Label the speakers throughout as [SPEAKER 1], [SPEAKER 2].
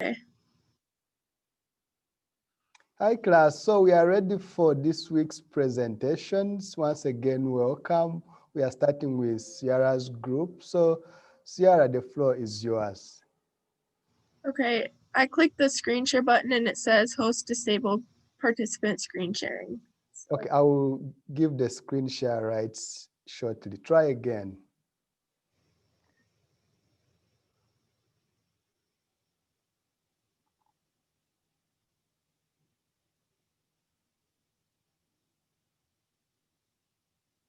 [SPEAKER 1] Hi class, so we are ready for this week's presentations. Once again, welcome. We are starting with Sierra's group. So Sierra, the floor is yours.
[SPEAKER 2] Okay, I clicked the screen share button and it says host disabled participant screen sharing.
[SPEAKER 1] Okay, I will give the screen share rights shortly. Try again.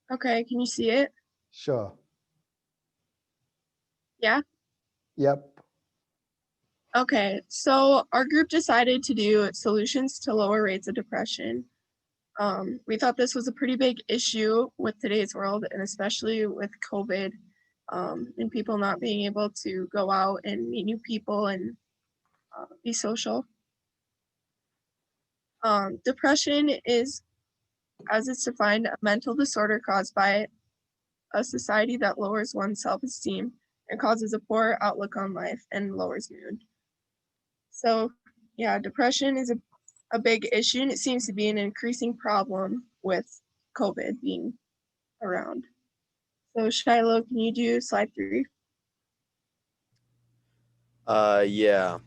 [SPEAKER 2] Okay, can you see it?
[SPEAKER 1] Sure.
[SPEAKER 2] Yeah?
[SPEAKER 1] Yep.
[SPEAKER 2] Okay, so our group decided to do solutions to lower rates of depression. We thought this was a pretty big issue with today's world, and especially with COVID, and people not being able to go out and meet new people and be social. Depression is, as it's defined, a mental disorder caused by a society that lowers one's self-esteem and causes a poor outlook on life and lowers mood. So yeah, depression is a big issue, and it seems to be an increasing problem with COVID being around. So Shiloh, can you do slide 3?
[SPEAKER 3] Yeah.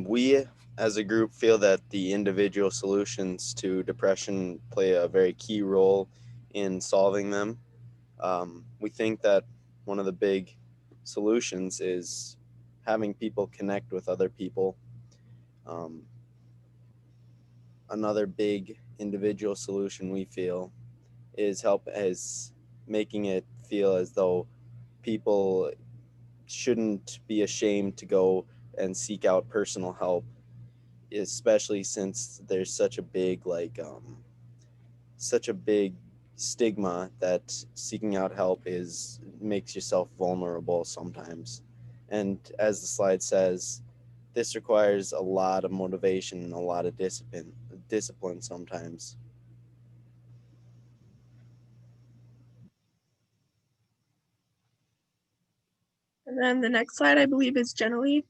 [SPEAKER 3] We as a group feel that the individual solutions to depression play a very key role in solving them. We think that one of the big solutions is having people connect with other people. Um, Another big individual solution we feel is making it feel as though people shouldn't be ashamed to go and seek out personal help, especially since there's such a big stigma that seeking out help is makes yourself vulnerable sometimes. And as the slide says, this requires a lot of motivation and a lot of discipline sometimes.
[SPEAKER 2] And then the next slide, I believe, is Jenny.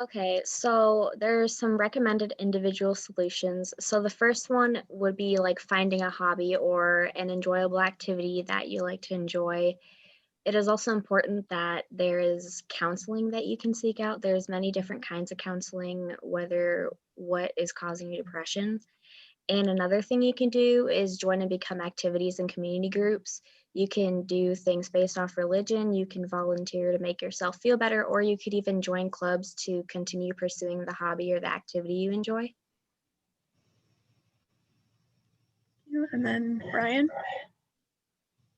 [SPEAKER 4] Okay, so there's some recommended individual solutions. So the first one would be like finding a hobby or an enjoyable activity that you like to enjoy. It is also important that there is counseling that you can seek out. There's many different kinds of counseling, whether what is causing you depression. And another thing you can do is join and become activities in community groups. You can do things based off religion, you can volunteer to make yourself feel better, or you could even join clubs to continue pursuing the hobby or the activity you enjoy.
[SPEAKER 2] And then Brian.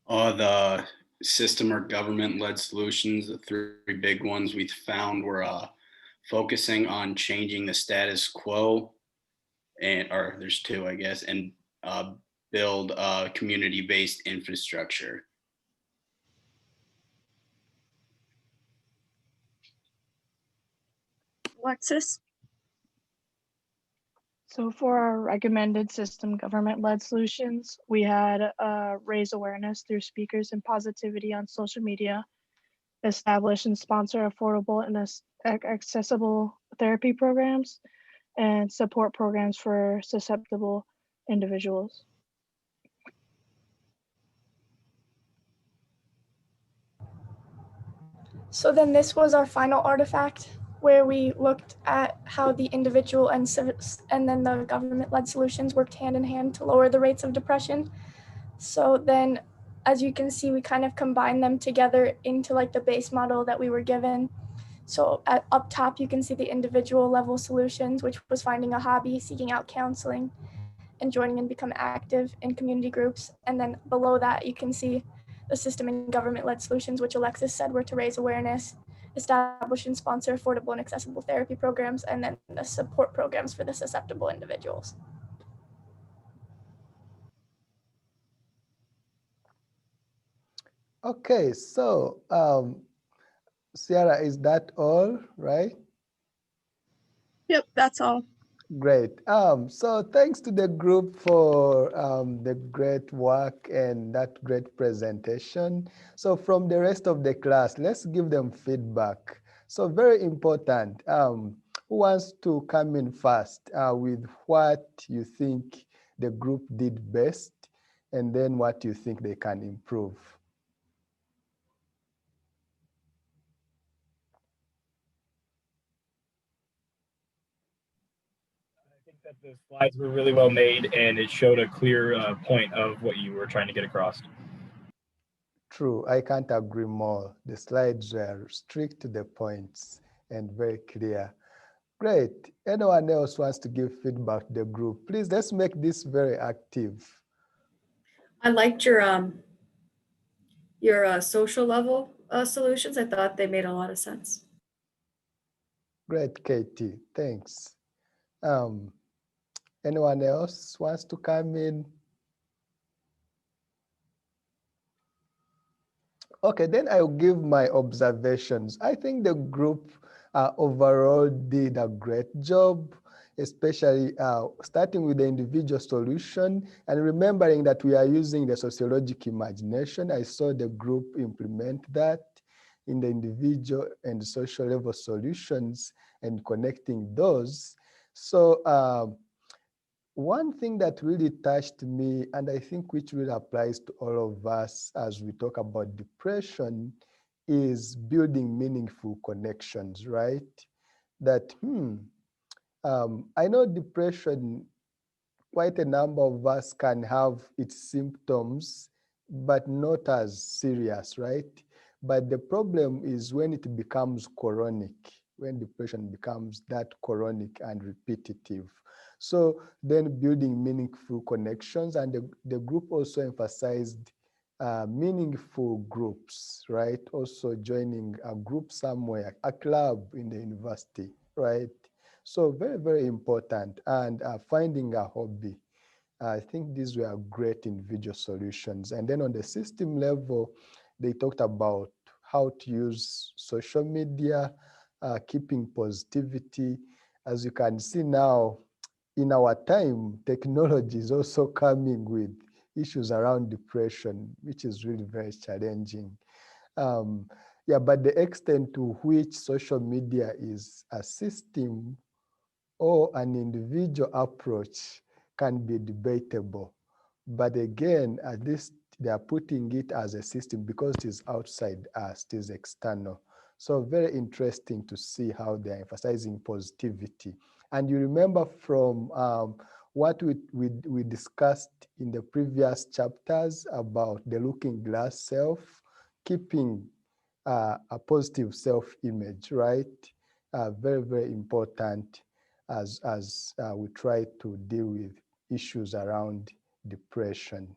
[SPEAKER 5] The system or government-led solutions, the three big ones we found were focusing on changing the status quo, or there's two, I guess, and build community-based infrastructure.
[SPEAKER 2] Alexis.
[SPEAKER 6] So for our recommended system government-led solutions, we had raise awareness through speakers and positivity on social media, establish and sponsor affordable and accessible therapy programs, and support programs for susceptible individuals.
[SPEAKER 7] So then this was our final artifact, where we looked at how the individual and then the government-led solutions worked hand in hand to lower the rates of depression. So then, as you can see, we kind of combined them together into like the base model that we were given. So up top, you can see the individual level solutions, which was finding a hobby, seeking out counseling, and joining and become active in community groups. And then below that, you can see the system and government-led solutions, which Alexis said were to raise awareness, establish and sponsor affordable and accessible therapy programs, and then the support programs for the susceptible individuals.
[SPEAKER 1] Okay, so Sierra, is that all right?
[SPEAKER 2] Yep, that's all.
[SPEAKER 1] Great. So thanks to the group for the great work and that great presentation. So from the rest of the class, let's give them feedback. So very important. Who wants to come in first with what you think the group did best, and then what you think they can improve?
[SPEAKER 8] I think that the slides were really well made, and it showed a clear point of what you were trying to get across.
[SPEAKER 1] True, I can't agree more. The slides were strict to the points and very clear. Great. Anyone else wants to give feedback to the group? Please, let's make this very active.
[SPEAKER 9] I liked your social level solutions. I thought they made a lot of sense.
[SPEAKER 1] Great, Katie. Thanks. Anyone else wants to come in? Okay, then I'll give my observations. I think the group overall did a great job, especially starting with the individual solution and remembering that we are using the sociological imagination. I saw the group implement that in the individual and social level solutions and connecting those. So one thing that really touched me, and I think which really applies to all of us as we talk about depression, is building meaningful connections, right? That, I know depression, quite a number of us can have its symptoms, but not as serious, right? But the problem is when it becomes chronic, when depression becomes that chronic and repetitive. So then building meaningful connections, and the group also emphasized meaningful groups, right? Also joining a group somewhere, a club in the university, right? So very, very important. And finding a hobby. I think these were great individual solutions. And then on the system level, they talked about how to use social media, keeping positivity. As you can see now, in our time, technology is also coming with issues around depression, which is really very challenging. Yeah, but the extent to which social media is a system or an individual approach can be debatable. But again, at least they are putting it as a system because it is outside us, it is external. So very interesting to see how they are emphasizing positivity. And you remember from what we discussed in the previous chapters about the looking glass self, keeping a positive self-image, right? Very, very important as we try to deal with issues around depression.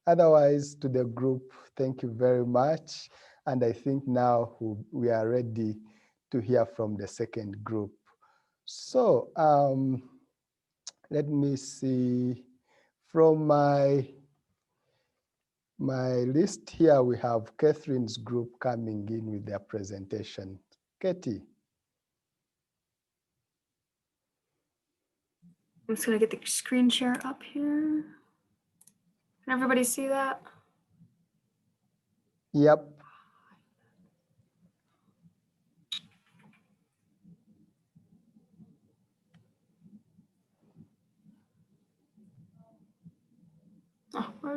[SPEAKER 1] Otherwise, to the group, thank you very much. And I think now we are ready to hear from the second group. So let me see. From my list here, we have Catherine's group coming in with their presentation. Katie.
[SPEAKER 9] I'm just gonna get the screen share up here. Can everybody see that?
[SPEAKER 1] Yep.
[SPEAKER 9] Oh, where